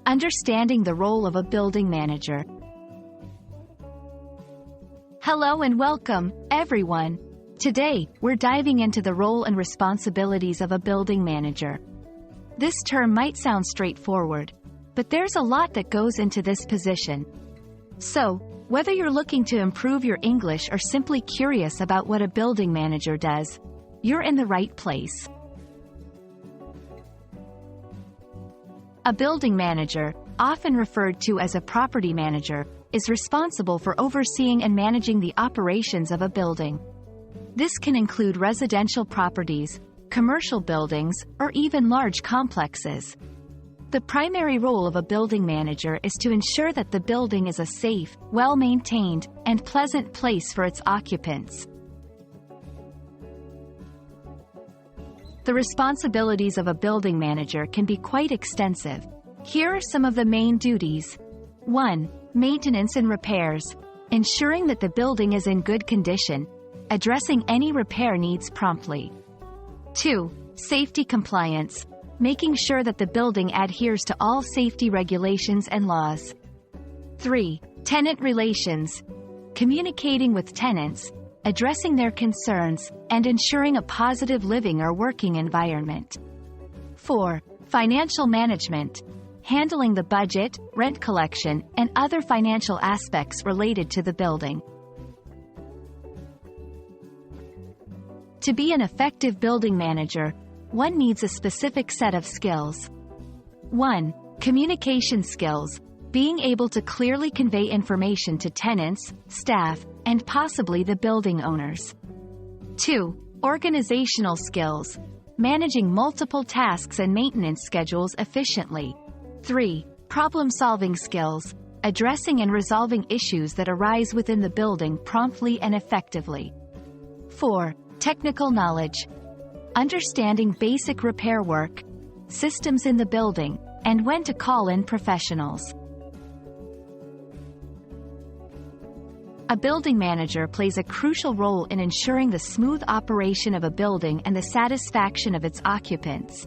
Understanding the role of a building manager. Hello and welcome, everyone. Today, we're diving into the role and responsibilities of a building manager. This term might sound straightforward, but there's a lot that goes into this position. So, whether you're looking to improve your English or simply curious about what a building manager does, you're in the right place. A building manager, often referred to as a property manager, is responsible for overseeing and managing the operations of a building. This can include residential properties, commercial buildings, or even large complexes. The primary role of a building manager is to ensure that the building is a safe, well-maintained, and pleasant place for its occupants. The responsibilities of a building manager can be quite extensive. Here are some of the main duties. 1. Maintenance and repairs, ensuring that the building is in good condition, addressing any repair needs promptly. 2. Safety compliance, making sure that the building adheres to all safety regulations and laws. 3. Tenant relations, communicating with tenants, addressing their concerns, and ensuring a positive living or working environment. 4. Financial management, handling the budget, rent collection, and other financial aspects related to the building. To be an effective building manager, one needs a specific set of skills. 1. Communication skills, being able to clearly convey information to tenants, staff, and possibly the building owners. 2. Organizational skills, managing multiple tasks and maintenance schedules efficiently. 3. Problem-solving skills, addressing and resolving issues that arise within the building promptly and effectively. 4. Technical knowledge, understanding basic repair work, systems in the building, and when to call in professionals. A building manager plays a crucial role in ensuring the smooth operation of a building and the satisfaction of its occupants.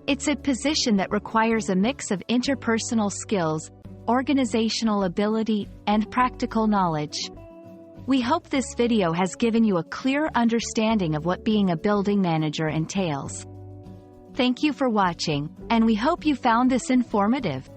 It's a position that requires a mix of interpersonal skills, organizational ability, and practical knowledge. We hope this video has given you a clear understanding of what being a building manager entails. Thank you for watching, and we hope you found this informative.